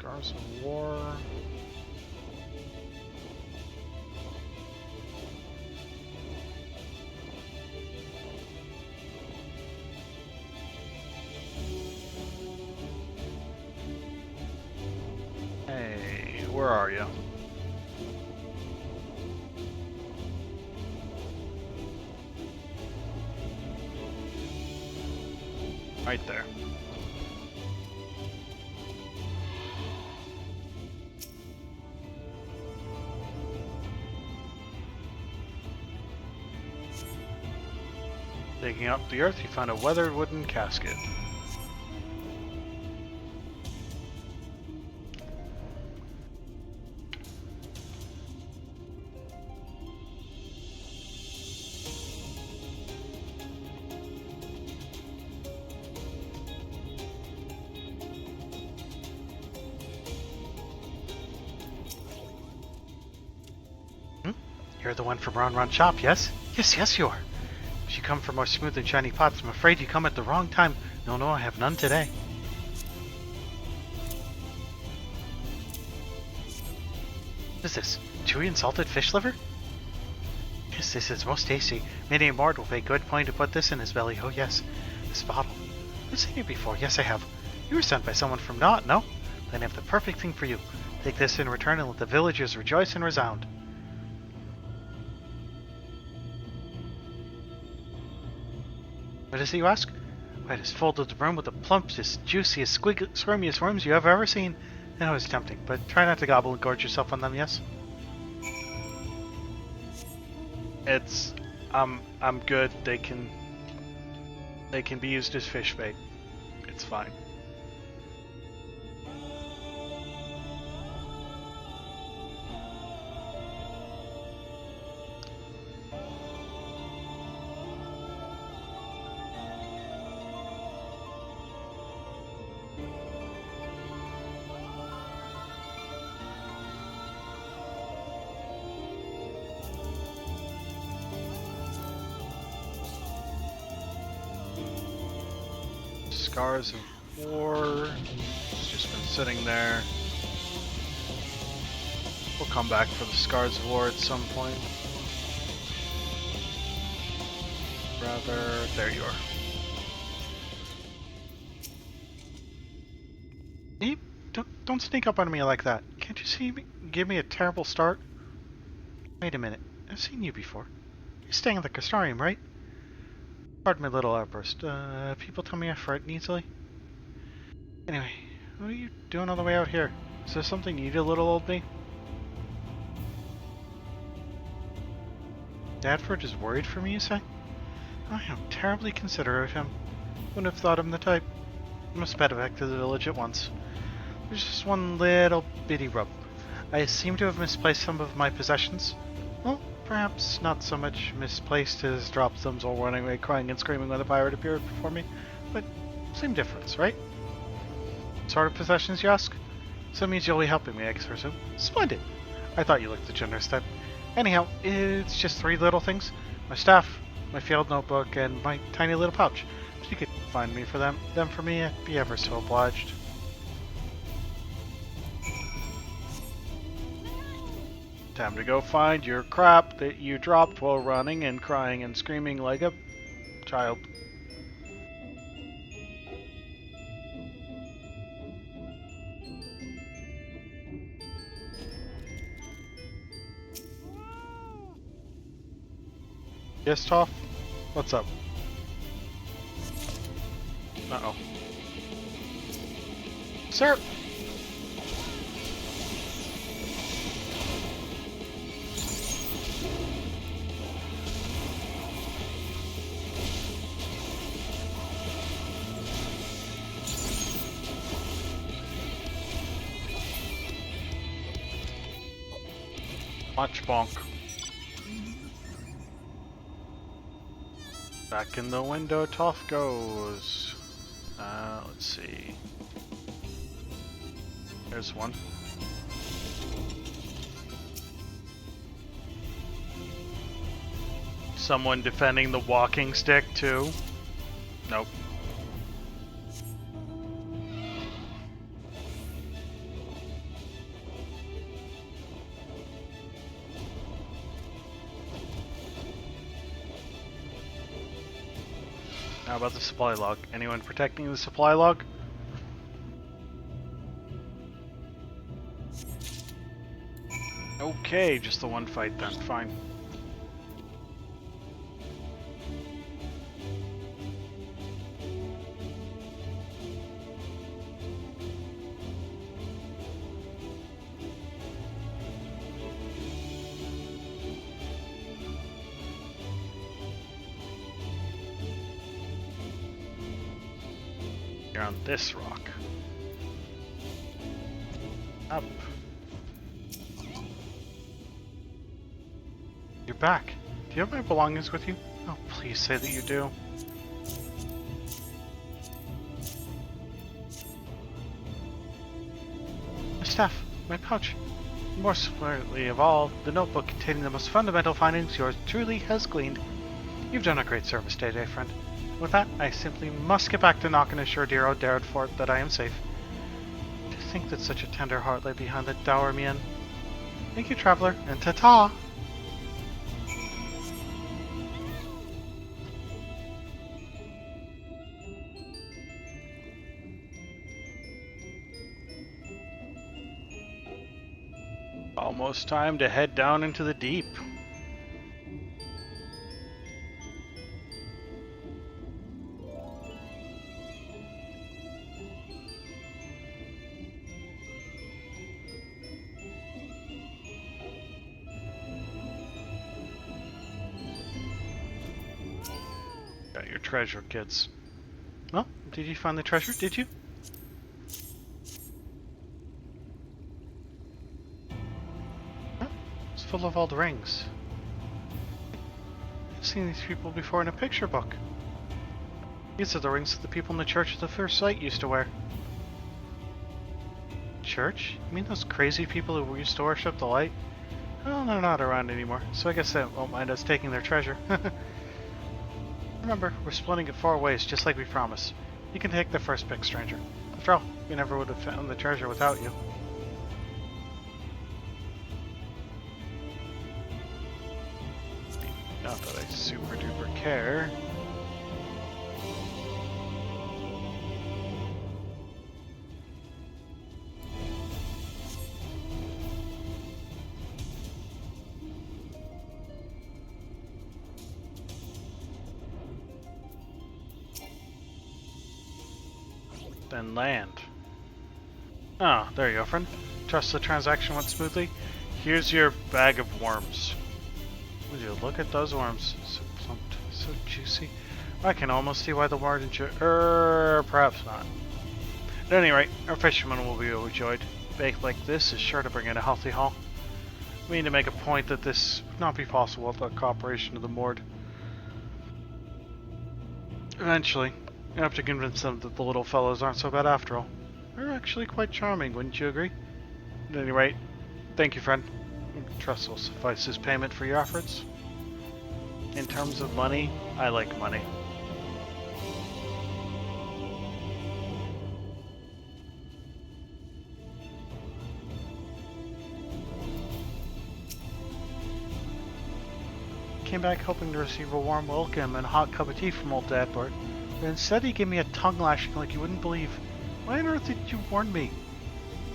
Scars of War. Hey, where are you? Right there. Digging up the earth, you find a weathered wooden casket. You're the one from Ron Shop, yes? Yes, you are. If you come for more smooth and shiny pots, I'm afraid you come at the wrong time. No, I have none today. What is this? Chewy and salted fish liver? Yes, this is most tasty. Many a mortal will pay good point to put this in his belly. Oh yes, this bottle. I've seen you before. Yes, I have. You were sent by someone from Naught, no? Then I have the perfect thing for you. Take this in return and let the villagers rejoice and resound. What is it, you ask? Why, it has folded the room with the plumpest, juiciest, squirmiest worms you have ever seen. I know it's tempting, but try not to gobble and gorge yourself on them, yes? It's... I'm good. They can be used as fish bait. It's fine. Scars of War. It's just been sitting there. We'll come back for the Scars of War at some point. Rather, there you are. You don't sneak up on me like that. Can't you see me? Give me a terrible start. Wait a minute. I've seen you before. You're staying at the Castrarium, right? Pardon my little outburst. People tell me I frighten easily. Anyway, what are you doing all the way out here? Is there something you need, a little old me? Dadford is worried for me, you say? Oh, how terribly considerate of him. Wouldn't have thought him the type. I must head back to the village at once. There's just one little bitty rub. I seem to have misplaced some of my possessions. Well, perhaps not so much misplaced as dropped them while running away crying and screaming when the pirate appeared before me, but same difference, right? Sort of possessions, you ask? So it means you'll be helping me, I guess, or so. Splendid! I thought you looked the generous type. Anyhow, it's just 3 little things. My staff, my field notebook, and my tiny little pouch. If you could find me for them for me, I'd be ever so obliged. Time to go find your crap that you dropped while running and crying and screaming like a child. Yes, Toph? What's up? Uh-oh. Sir! Watch bonk. Back in the window, Toph goes. Let's see. There's one. Someone defending the walking stick, too? Nope. How about the supply log? Anyone protecting the supply log? Okay, just the one fight then. Fine. You're on this rock. Up. You're back. Do you have my belongings with you? Oh, please say that you do. My staff, my pouch. More smartly of all, the notebook containing the most fundamental findings yours truly has gleaned. You've done a great service today, friend. With that, I simply must get back to Knock and assure dear old Darrett Fort that I am safe. To think that such a tender heart lay behind that dour mien. Thank you, traveler, and ta-ta! Almost time to head down into the deep. Got your treasure, kids. Well, did you find the treasure? Did you? Huh? It's full of old rings. I've seen these people before in a picture book. These are the rings that the people in the Church of the First Sight used to wear. Church? You mean those crazy people who used to worship the light? Well, they're not around anymore, so I guess they won't mind us taking their treasure. Remember, we're splitting it 4 ways, just like we promised. You can take the first pick, stranger. After all, we never would have found the treasure without you. Not that I super duper care. Then land. Ah, there you go, friend. Trust the transaction went smoothly. Here's your bag of worms. Would you look at those worms? So plump, so juicy. I can almost see why the warden perhaps not. At any rate, our fishermen will be overjoyed. Baked like this is sure to bring in a healthy haul. We need to make a point that this would not be possible without cooperation of the Mord. Eventually, you have to convince them that the little fellows aren't so bad after all. They're actually quite charming, wouldn't you agree? At any rate, thank you, friend. Trust will suffice as payment for your efforts. In terms of money, I like money. Came back hoping to receive a warm welcome and a hot cup of tea from old Dadbert. But instead he gave me a tongue lashing like you wouldn't believe. Why on earth did you warn me?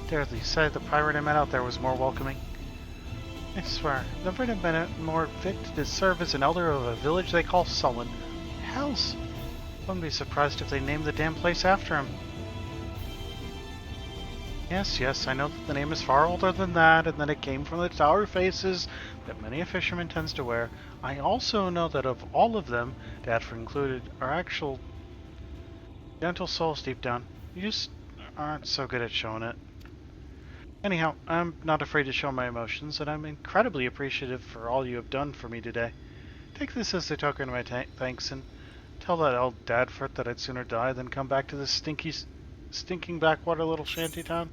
Dare the sight of the pirate I met out there was more welcoming. I swear, never have been more fit to serve as an elder of a village they call Sullen. Hells! Wouldn't be surprised if they named the damn place after him. Yes, I know that the name is far older than that, and that it came from the tower faces that many a fisherman tends to wear. I also know that of all of them, Dadford included, are actual gentle souls deep down. You just aren't so good at showing it. Anyhow, I'm not afraid to show my emotions, and I'm incredibly appreciative for all you have done for me today. Take this as a token of my thanks, and tell that old Dadford that I'd sooner die than come back to this stinking backwater little shanty town.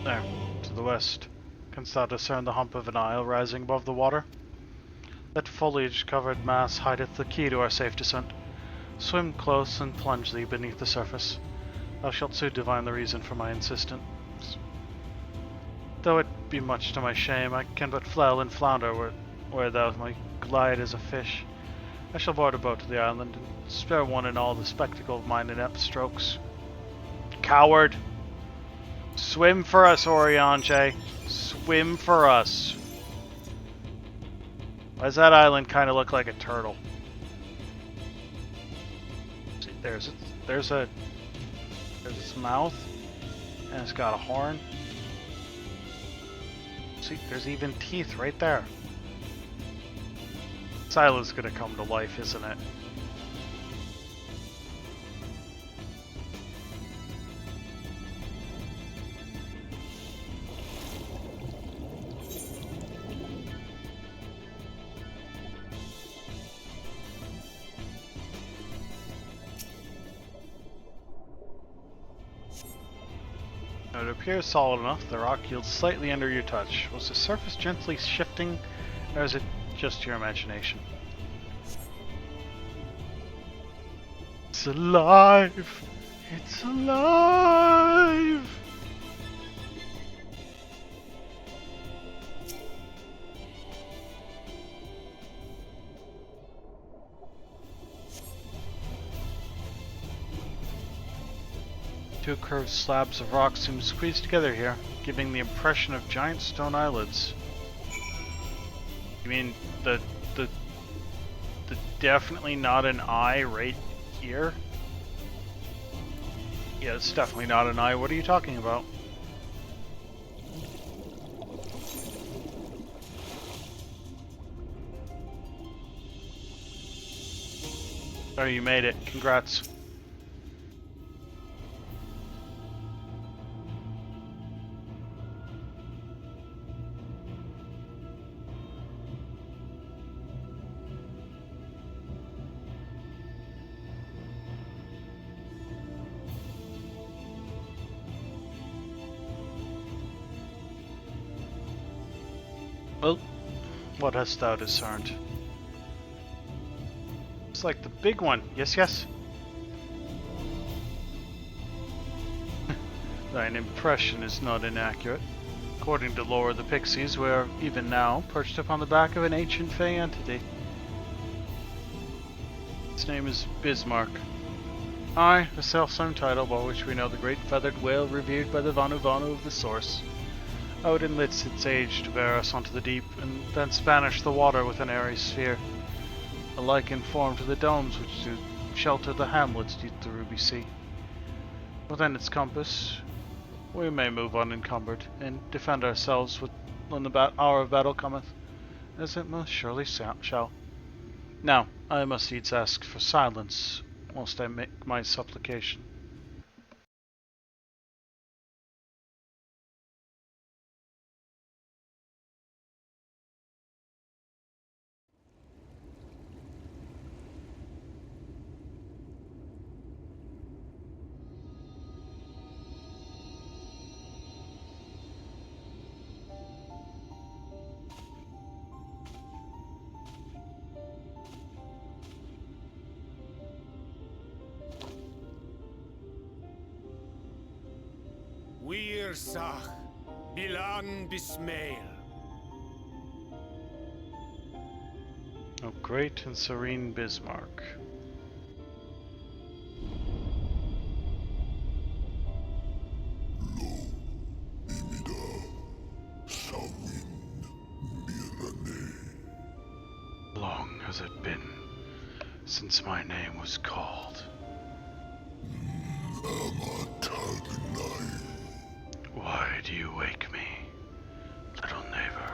There, to the west. Canst thou discern the hump of an isle rising above the water? That foliage-covered mass hideth the key to our safe descent. Swim close and plunge thee beneath the surface. Thou shalt soon divine the reason for my insistence. Though it be much to my shame, I can but flail and flounder where thou might glide as a fish. I shall board a boat to the island, and spare one and all the spectacle of mine inept strokes. Coward! Swim for us, Orianche. Swim for us. Why does that island kind of look like a turtle? See, there's its mouth, and it's got a horn. See, there's even teeth right there. This island's gonna come to life, isn't it? It appears solid enough. The rock yields slightly under your touch. Was the surface gently shifting, or is it just your imagination? It's alive! It's alive! Two curved slabs of rock seem squeezed together here, giving the impression of giant stone eyelids. You mean the definitely not an eye right here? Yeah, it's definitely not an eye. What are you talking about? Oh, you made it. Congrats. Well, what hast thou discerned? It's like the big one. Yes, yes. Thine impression is not inaccurate. According to lore of the Pixies, we are, even now, perched upon the back of an ancient fey entity. Its name is Bismarck. Aye, the self-same title by which we know the great feathered whale revered by the Vanu Vanu of the Source. Odin lets its age to bear us onto the deep, and thence banish the water with an airy sphere, alike in form to the domes which do shelter the hamlets deep the Ruby Sea. Within its compass, we may move unencumbered, and defend ourselves when the hour of battle cometh, as it most surely shall. Now, I must needs ask for silence, whilst I make my supplication. Wir Sach, Bilan Bismail. O great and serene Bismarck. Long has it been since my name was called. Why do you wake me, little neighbor?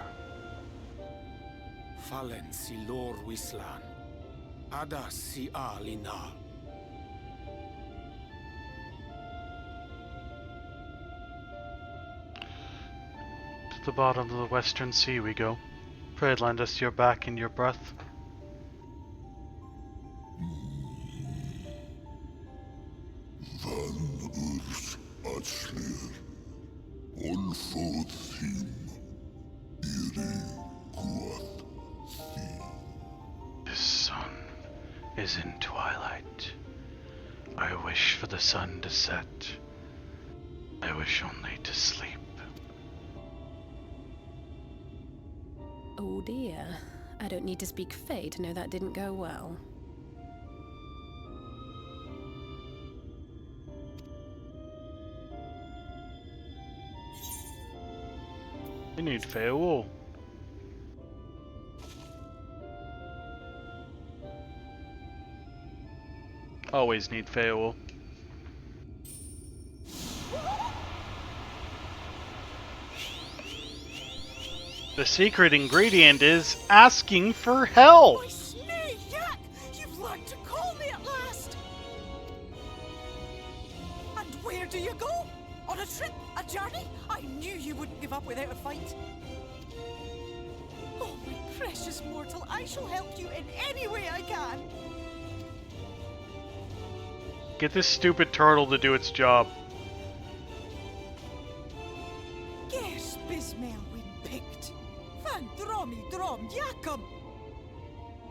Fallen si lor wislan. Adas si alina. To the bottom of the western sea we go. Pray lend us your back and your breath. The sun is in twilight. I wish for the sun to set. I wish only to sleep. Oh dear. I don't need to speak Fae to know that didn't go well. You need fair wool. Always need fair wool. The secret ingredient is asking for help. My snake, Yak! You've learned to call me at last! And where do you go? On a trip? A journey? I knew you wouldn't give up without a fight. Oh, my precious mortal, I shall help you in any way I can. Get this stupid turtle to do its job. Guess Bismel win picked. Van dromi drom yakum.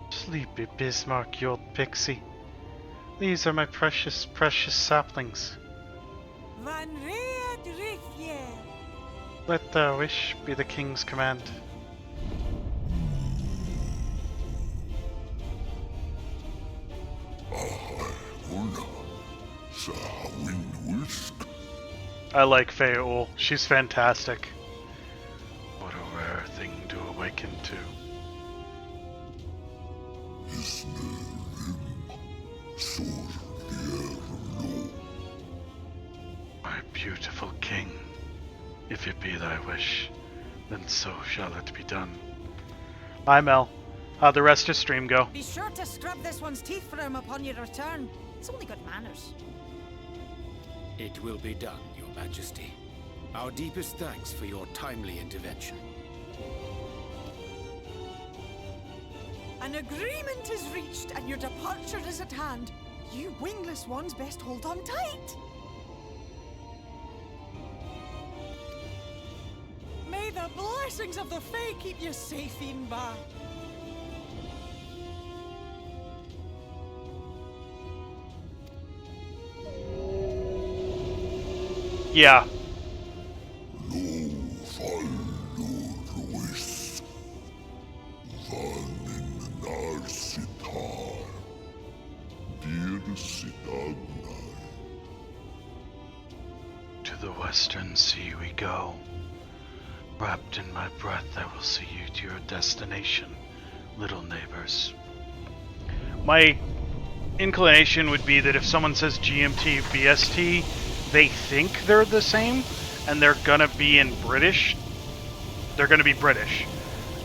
Sleepy Bismarck, you old pixie. These are my precious, precious saplings. Van red rithye. Let the wish be the king's command. I like Fayeul. She's fantastic. What a rare thing to awaken to. My beautiful king, if it be thy wish, then so shall it be done. Hi Mel. How'd the rest of stream go? Be sure to scrub this one's teeth for him upon your return. It's only good manners. It will be done, Your Majesty. Our deepest thanks for your timely intervention. An agreement is reached and your departure is at hand. You wingless ones best hold on tight. May the blessings of the Fae keep you safe, Inba. Yeah. To the western sea we go. Wrapped in my breath, I will see you to your destination, little neighbors. My inclination would be that if someone says GMT, BST, they think they're the same, and they're gonna be in British. They're gonna be British.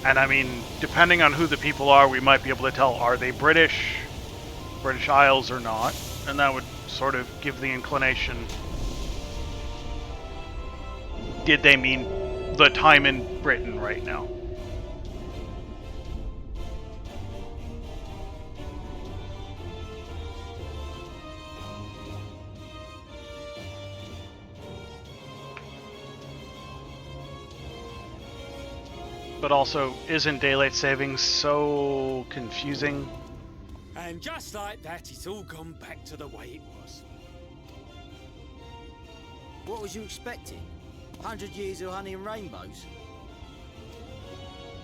And I mean, depending on who the people are, we might be able to tell, are they British, British Isles or not? And that would sort of give the inclination. Did they mean the time in Britain right now? But also, isn't daylight savings so confusing? And just like that, it's all gone back to the way it was. What was you expecting? 100 years of honey and rainbows?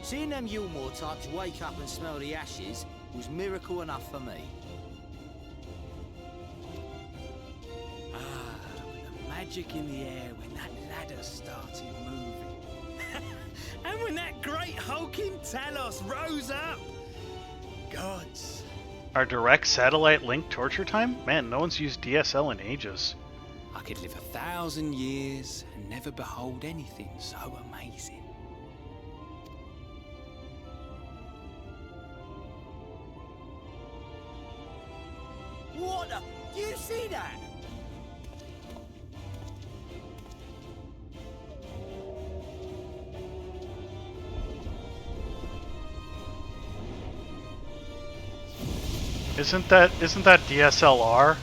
Seeing them Yulmore types wake up and smell the ashes was miracle enough for me. Ah, with the magic in the air when that ladder started moving. And when that great hulking Talos rose up. Gods. Our direct satellite link torture time? Man, no one's used DSL in ages. I could live 1,000 years and never behold anything so amazing. What the? Do you see that? Isn't that DSLR?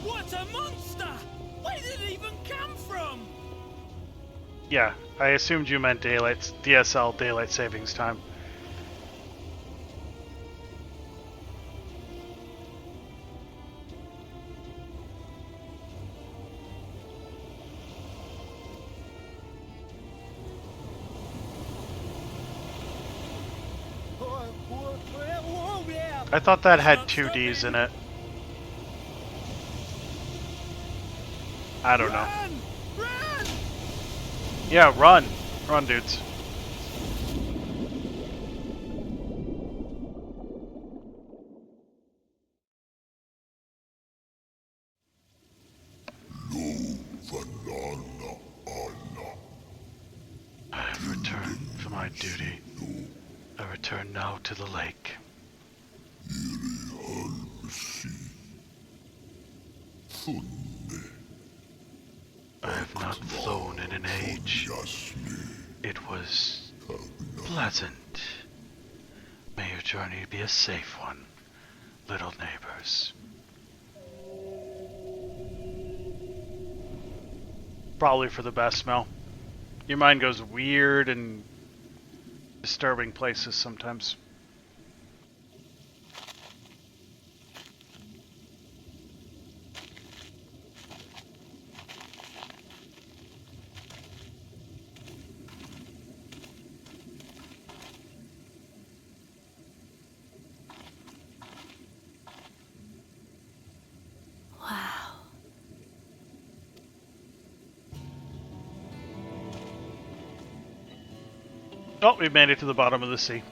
What a monster! Where did it even come from? Yeah, I assumed you meant DSL, daylight savings time. I thought that had 2 Ds in it. I don't know. Run! Yeah, run! Run, dudes. I have returned for my duty. I return now to the lake. I have not flown in an age. It was pleasant. May your journey be a safe one, little neighbors. Probably for the best, Mel. Your mind goes weird and disturbing places sometimes. Wow. Oh, we made it to the bottom of the sea.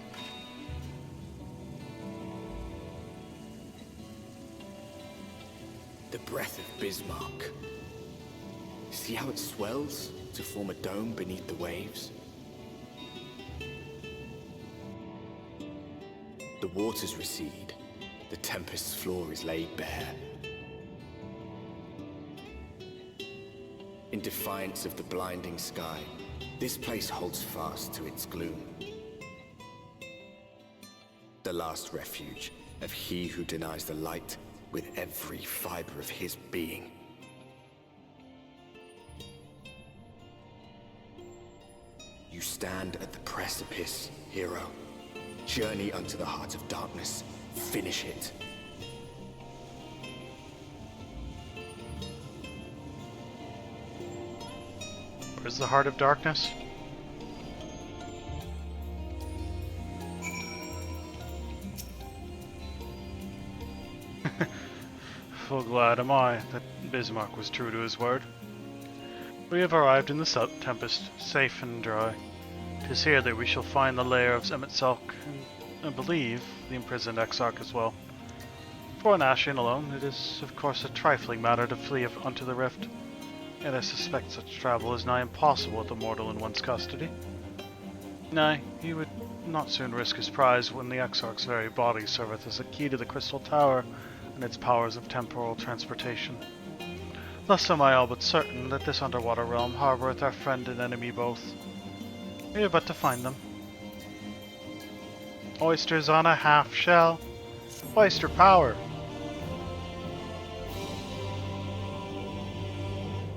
The breath of Bismarck. See how it swells to form a dome beneath the waves? The waters recede. The tempest's floor is laid bare. In defiance of the blinding sky, this place holds fast to its gloom. The last refuge of he who denies the light with every fiber of his being. You stand at the precipice, hero. Journey unto the heart of darkness. Finish it. Where's the heart of darkness? Full glad am I that Bismarck was true to his word. We have arrived in the tempest, safe and dry. 'Tis here that we shall find the lair of Emet-Selch, and I believe the imprisoned Exarch as well. For an Ashian alone, it is of course a trifling matter to flee unto the rift, yet I suspect such travel is nigh impossible with a mortal in one's custody. Nay, he would not soon risk his prize when the Exarch's very body serveth as a key to the Crystal Tower and its powers of temporal transportation. Thus am I all but certain that this underwater realm harboureth our friend and enemy both. We have but to find them. Oysters on a half shell. Oyster power.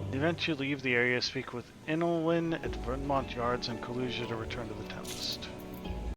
In the event you leave the area, speak with Inelwyn at Vermont Yards and Kalusia to return to the Tempest.